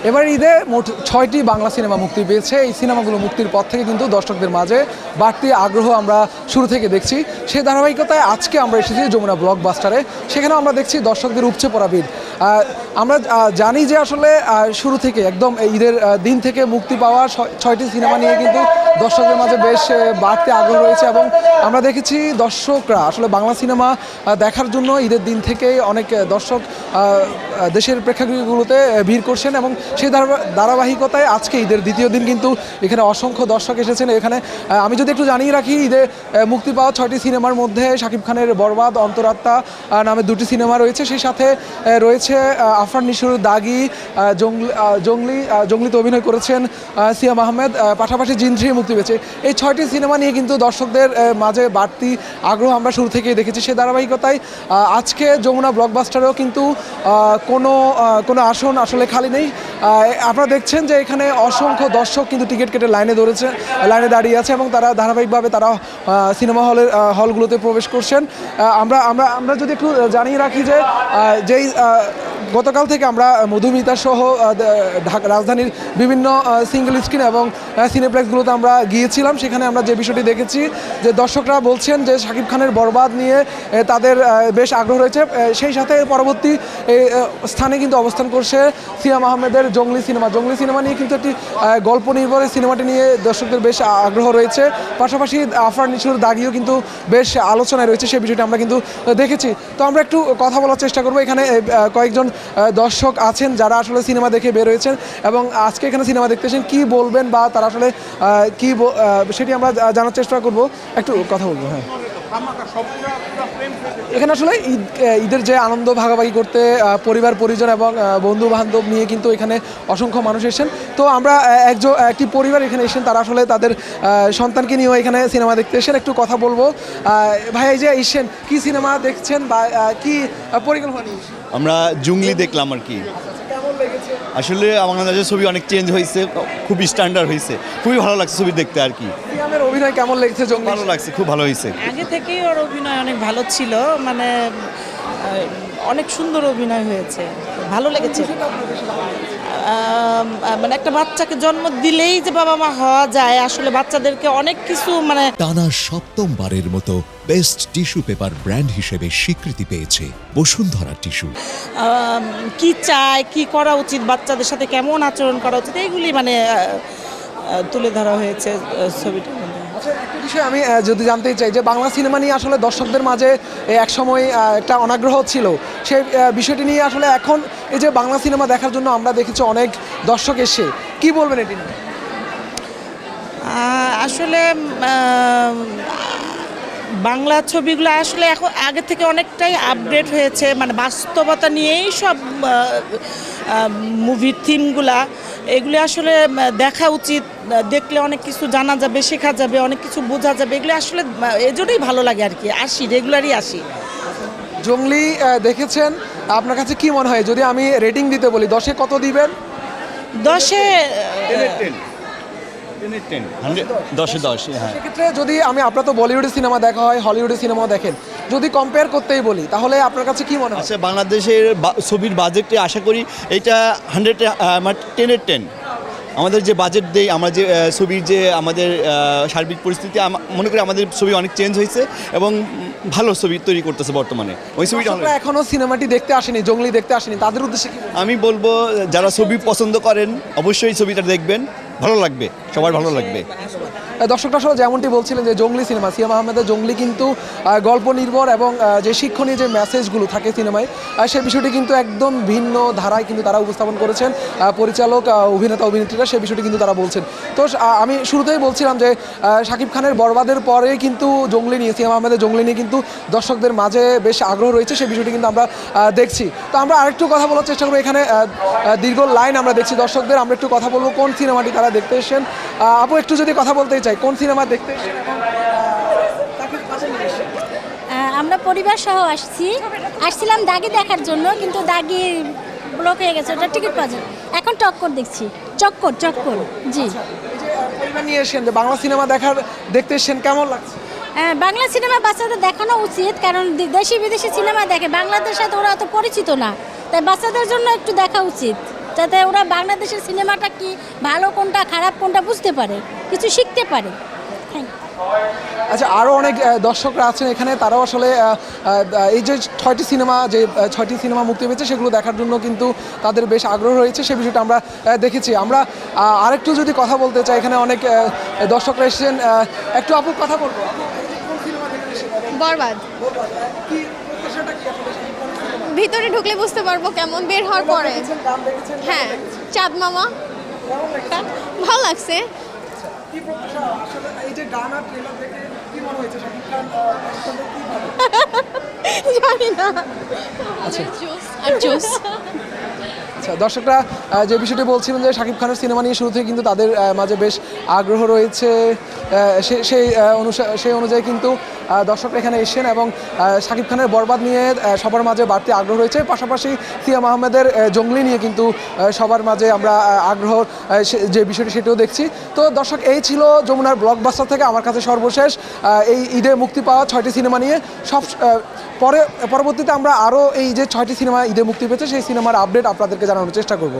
এবার ঈদে মোট 6টি বাংলা সিনেমা মুক্তি পেয়েছে। এই সিনেমাগুলো মুক্তির পর থেকে কিন্তু দর্শকদের মাঝে বাড়তি আগ্রহ আমরা শুরু থেকে দেখছি। সেই ধারাবাহিকতায় আজকে আমরা এসেছি যমুনা ব্লকবাস্টারে। সেখানে আমরা দেখছি দর্শকদের উপচে পড়া ভিড়। আমরা জানি যে আসলে শুরু থেকে একদম ঈদের দিন থেকে মুক্তি পাওয়া 6টি সিনেমা নিয়ে কিন্তু দর্শকদের মাঝে বেশ বাড়তি আগ্রহ রয়েছে এবং আমরা দেখেছি দর্শকরা আসলে বাংলা সিনেমা দেখার জন্য ঈদের দিন থেকেই অনেক দর্শক দেশের প্রেক্ষাগৃহগুলোতে ভিড় করছেন এবং সেই ধারাবাহিকতায় আজকে ঈদের দ্বিতীয় দিন কিন্তু এখানে অসংখ্য দর্শক এসেছেন। এখানে আমি যদি একটু জানিয়ে রাখি, ঈদে মুক্তি পাওয়া 6টি সিনেমার মধ্যে শাকিব খানের বরবাদ, অন্তরাত্মা নামে 2টি সিনেমা রয়েছে। সেই সাথে রয়েছে আফরান নিশোর দাগি, জঙ্গলিতে অভিনয় করেছেন সিয়াম আহমেদ, পাশাপাশি জিন 3 মুক্তি পেয়েছে। এই 6টি সিনেমা নিয়ে কিন্তু দর্শকদের মাঝে বাড়তি আগ্রহ আমরা শুরু থেকেই দেখেছি। সেই ধারাবাহিকতায় আজকে যমুনা ব্লকবাস্টারেও কিন্তু কোনো আসন আসলে খালি নেই। আপনারা দেখছেন যে এখানে অসংখ্য দর্শক কিন্তু টিকিট কেটে লাইনে দাঁড়িয়ে আছে এবং তারা ধারাবাহিকভাবে তারা সিনেমা হলগুলোতে প্রবেশ করছেন। আমরা যদি একটু জানিয়ে রাখি যে যেই গতকাল থেকে আমরা মধুমিতা সহ রাজধানীর বিভিন্ন সিঙ্গেল স্ক্রিন এবং সিনেপ্লেক্সগুলোতে আমরা গিয়েছিলাম। সেখানে আমরা যে বিষয়টি দেখেছি যে দর্শকরা বলছেন যে শাকিব খানের বরবাদ নিয়ে তাদের বেশ আগ্রহ রয়েছে। সেই সাথে পরবর্তী স্থানে কিন্তু অবস্থান করছে সিয়াম আহমেদের জঙ্গলি সিনেমা নিয়ে কিন্তু একটি গল্প নির্ভর সিনেমাটি নিয়ে দর্শকদের বেশ আগ্রহ রয়েছে। পাশাপাশি আফরান নিশোর দাগিও কিন্তু বেশ আলোচনায় রয়েছে, সেই বিষয়টি আমরা কিন্তু দেখেছি। তো আমরা একটু কথা বলার চেষ্টা করবো। এখানে কয়েকজন দর্শক আছেন যারা আসলে সিনেমা দেখে বের হয়েছেন এবং আজকে এখানে সিনেমা দেখতে এসেছেন। কী বলবেন বা তারা আসলে সেটি আমরা জানার চেষ্টা করব, একটু কথা বলবো। হ্যাঁ, এখানে আসলে ঈদের যে আনন্দ ভাগাভাগি করতে পরিবার পরিজন এবং বন্ধু বান্ধব নিয়ে কিন্তু এখানে অসংখ্য মানুষ এসেছেন। তো আমরা একটি পরিবার এখানে এসেছেন, তারা আসলে তাদের সন্তানকে নিয়েও এখানে সিনেমা দেখতে এসেছেন। একটু কথা বলবো। ভাই, এই যে এসেছেন, কি সিনেমা দেখছেন বা কি পরিকল্পনা নিয়ে? আমরা জঙ্গলি দেখলাম আর কি। আসলে বাংলাদেশের ছবি অনেক চেঞ্জ হয়েছে, খুবই স্ট্যান্ডার্ড হয়েছে, খুবই ভালো লাগছে ছবি দেখতে আর কি। সিয়ামের অভিনয় কেমন লেগেছে? ভালো লাগছে, খুব ভালো হয়েছে। আগে থেকেই ওর অভিনয় অনেক ভালো ছিল, মানে অনেক সুন্দর অভিনয় হয়েছে, ভালো লেগেছে। মানে একটা বাচ্চাকে জন্ম দিলেই যে বাবা মা হওয়া যায়, আসলে বাচ্চাদেরকে অনেক কিছু মানে টানা 7মবারের মতো বেস্ট টিস্যু পেপার ব্র্যান্ড হিসেবে স্বীকৃতি পেয়েছে বসুন্ধরা টিস্যু। কি চায়, কি করা উচিত, বাচ্চাদের সাথে কেমন আচরণ করা উচিত, এইগুলি মানে তুলে ধরা হয়েছে ছবিটার মধ্যে। আচ্ছা, একটা বিষয় আমি যদি জানতে চাই যে বাংলা সিনেমা নিয়ে আসলে দর্শকদের মাঝে একসময় একটা অনাগ্রহ ছিল, সেই বিষয়টি নিয়ে আসলে এখন এই যে বাংলা সিনেমা দেখার জন্য আমরা দেখেছি অনেক দর্শক এসে, কি বলবেন এটি নিয়ে? আসলে বাংলা ছবিগুলো আসলে এখন আগে থেকে অনেকটাই আপগ্রেড হয়েছে, মানে বাস্তবতা নিয়েই সব মুভির থিমগুলা, এগুলি আসলে দেখা উচিত। দেখলে অনেক কিছু জানা যাবে, শেখা যাবে, অনেক কিছু বোঝা যাবে। এগুলো আসলে এজন্যই ভালো লাগে আর কি, রেগুলারই আসি। জঙ্গলি দেখেছেন, আপনার কাছে কি মনে হয় যদি আমি রেটিং দিতে বলি 10-এ কত দিবেন? 10-এ 10 হ্যাঁ। সেক্ষেত্রে যদি আপনার তো বলিউডের সিনেমা দেখা হয়, হলিউডের সিনেমাও দেখেন, যদি কম্পেয়ার করতেই বলি তাহলে আপনার কাছে কি মনে হয়? আচ্ছা, বাংলাদেশের ছবির বাজেটে আশা করি এটা 10-এ 10। আমাদের যে বাজেট দেই, আমরা যে ছবির যে আমাদের সার্বিক পরিস্থিতি, মনে করি আমাদের ছবি অনেক চেঞ্জ হয়েছে এবং ভালো ছবি তৈরি করতেছে বর্তমানে। ওই ছবিটা এখনো সিনেমাটি দেখতে আসেনি, জঙ্গলি দেখতে আসেনি, তাদের উদ্দেশ্যে আমি বলবো যারা ছবি পছন্দ করেন অবশ্যই ছবিটা দেখবেন, ভালো লাগবে, সবার ভালো লাগবে। দর্শকরা আসলে যেমনটি বলছিলেন যে জঙ্গলি সিনেমা, সিয়াম আহমেদের জঙ্গলি কিন্তু গল্প নির্ভর এবং যে শিক্ষণীয় যে মেসেজগুলো থাকে সিনেমায়, সেই বিষয়টি কিন্তু একদম ভিন্ন ধারায় কিন্তু তারা উপস্থাপন করেছেন পরিচালক, অভিনেতা, অভিনেত্রীরা, সেই বিষয়টি কিন্তু তারা বলছেন। তো আমি শুরুতেই বলছিলাম যে শাকিব খানের বরবাদের পরে কিন্তু জঙ্গলি নিয়ে, সিয়াম আহমেদের জঙ্গলি নিয়ে কিন্তু দর্শকদের মাঝে বেশ আগ্রহ রয়েছে, সেই বিষয়টি কিন্তু আমরা দেখছি। তো আমরা আরেকটু কথা বলার চেষ্টা করবো। এখানে দীর্ঘ লাইন আমরা দেখছি দর্শকদের। আমরা একটু কথা বলবো কোন সিনেমাটি তারা দেখতে এসেছেন। আপু, একটু যদি কথা বলতেই চাই, কোন সিনেমা দেখতে এসেছেন? আমরা পরিবার সহ আসছিলাম দাগি দেখার জন্য, কিন্তু দাগি ব্লক হয়ে গেছে, ওটা টিকিট পাওয়া যায়। এখন চক্কর দেখছি, চক্কর জি। পরিবার নিয়ে এসেছেন যে বাংলা সিনেমা দেখতে এসেছেন, কেমন লাগছে? বাংলা সিনেমা বাচ্চাদের দেখানো উচিত, কারণ দেশি বিদেশি সিনেমা দেখে, বাংলাদেশের সাথে ওরা অত পরিচিত না, তাই বাচ্চাদের জন্য একটু দেখা উচিত। যাতে ওরা বাংলাদেশের সিনেমাটা কি ভালো কোনটা খারাপ কোনটা বুঝতে পারে, কিছু শিখতে পারে। Thank you. আচ্ছা, আরও অনেক দর্শকরা আছেন এখানে, তারাও আসলে এই যে 6টি সিনেমা মুক্তি পেয়েছে সেগুলো দেখার জন্য কিন্তু তাদের বেশ আগ্রহ রয়েছে, সে বিষয়টা আমরা দেখেছি। আমরা আরেকটু যদি কথা বলতে চাই, এখানে অনেক দর্শকরা এসেছেন, একটু আপু কথা বলবো। বরবাদ। ভিতরে ঢুকলে বুঝতে পারবো কেমন, বের হওয়ার পরে। হ্যাঁ, চাঁদ মামা ভালো লাগছে। জানি না। আর জোস। আচ্ছা, দর্শকরা যে বিষয়টি বলছিলেন যে শাকিব খানের সিনেমা নিয়ে শুরু থেকে কিন্তু তাদের মাঝে বেশ আগ্রহ রয়েছে, সেই অনুযায়ী কিন্তু দর্শকরা এখানে এসেছেন এবং শাকিব খানের বরবাদ নিয়ে সবার মাঝে বাড়তি আগ্রহ রয়েছে। পাশাপাশি সিয়াম আহমেদের জঙ্গলি নিয়ে কিন্তু সবার মাঝে আমরা আগ্রহ যে বিষয়টি সেটাও দেখছি। তো দর্শক, এই ছিল যমুনার ব্লকবাস্টার থেকে আমার কাছে সর্বশেষ এই ঈদে মুক্তি পাওয়া 6টি সিনেমা নিয়ে। পরবর্তীতে আমরা আরও এই যে 6টি সিনেমা ঈদে মুক্তি পেয়েছে সেই সিনেমার আপডেট আপনাদেরকে জানানোর চেষ্টা করব।